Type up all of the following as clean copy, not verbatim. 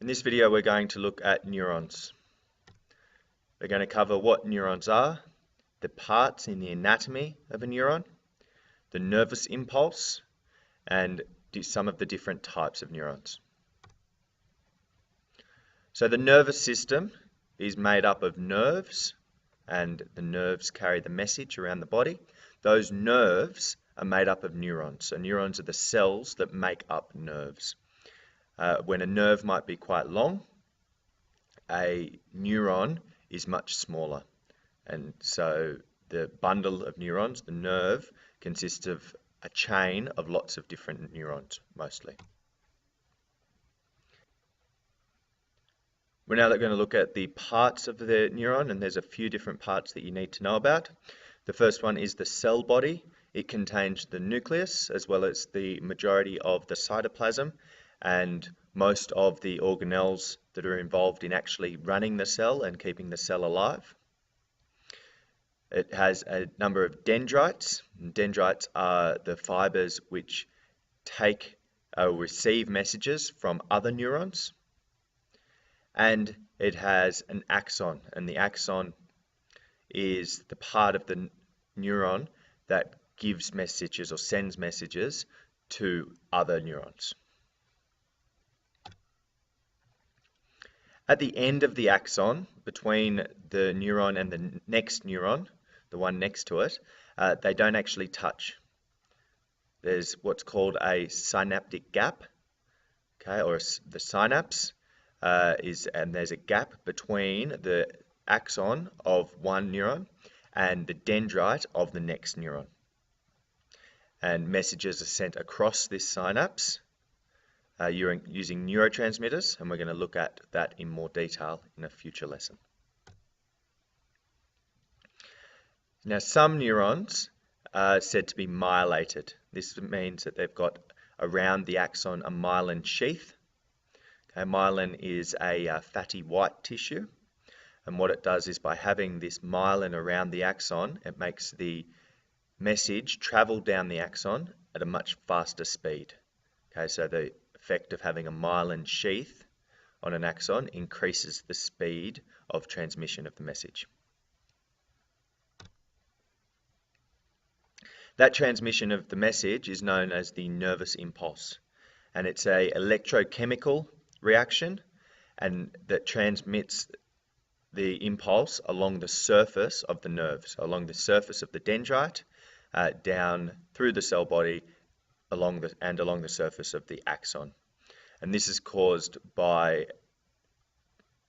In this video, we're going to look at neurons. We're going to cover what neurons are, the parts in the anatomy of a neuron, the nervous impulse, and some of the different types of neurons. So the nervous system is made up of nerves, and the nerves carry the message around the body. Those nerves are made up of neurons. So neurons are the cells that make up nerves. When a nerve might be quite long, a neuron is much smaller. And so the bundle of neurons, the nerve, consists of a chain of lots of different neurons, mostly. We're now going to look at the parts of the neuron, and there's a few different parts that you need to know about. The first one is the cell body. It contains the nucleus as well as the majority of the cytoplasm and most of the organelles that are involved in actually running the cell and keeping the cell alive. It has a number of dendrites. Dendrites are the fibers which take or receive messages from other neurons. And it has an axon, and the axon is the part of the neuron that gives messages or sends messages to other neurons. At the end of the axon, between the neuron and the next neuron, the one next to it, they don't actually touch. There's what's called a synaptic gap, okay, or the synapse. And there's a gap between the axon of one neuron and the dendrite of the next neuron. And messages are sent across this synapse using neurotransmitters, and we're going to look at that in more detail in a future lesson. Now, some neurons are said to be myelated. This means that they've got around the axon a myelin sheath. Okay, myelin is a fatty white tissue, and what it does is by having this myelin around the axon, it makes the message travel down the axon at a much faster speed. Okay, so the effect of having a myelin sheath on an axon increases the speed of transmission of the message. That transmission of the message is known as the nervous impulse, and it's an electrochemical reaction, and that transmits the impulse along the surface of the nerves, along the surface of the dendrite, down through the cell body, along the surface of the axon. And this is caused by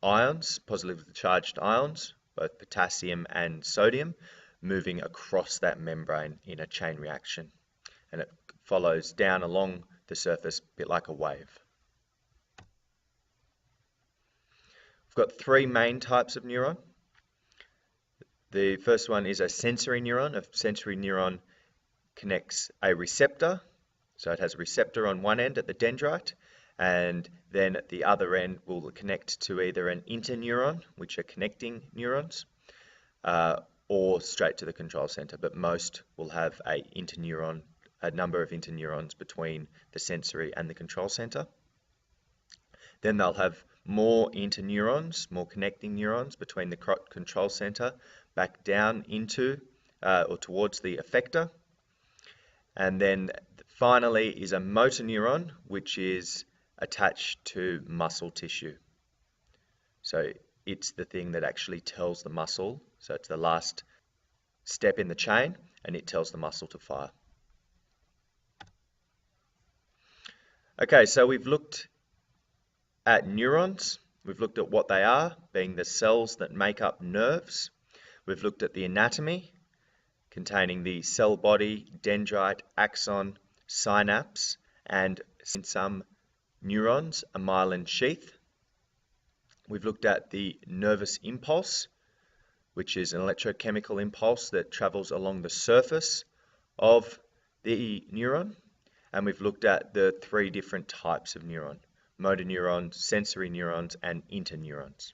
ions, positively charged ions, both potassium and sodium, moving across that membrane in a chain reaction. And it follows down along the surface a bit like a wave. We've got three main types of neuron. The first one is a sensory neuron. A sensory neuron connects a receptor. So it has a receptor on one end at the dendrite, and then at the other end will connect to either an interneuron, which are connecting neurons, or straight to the control center. But most will have a number of interneurons between the sensory and the control center. Then they'll have more interneurons, more connecting neurons between the control center back down into or towards the effector. And then finally is a motor neuron, which is attached to muscle tissue. So it's the thing that actually tells the muscle, so it's the last step in the chain, and it tells the muscle to fire. Okay, so we've looked at neurons. We've looked at what they are, being the cells that make up nerves. We've looked at the anatomy, containing the cell body, dendrite, axon, synapse, and in some neurons, a myelin sheath. We've looked at the nervous impulse, which is an electrochemical impulse that travels along the surface of the neuron. And we've looked at the three different types of neuron: motor neurons, sensory neurons, and interneurons.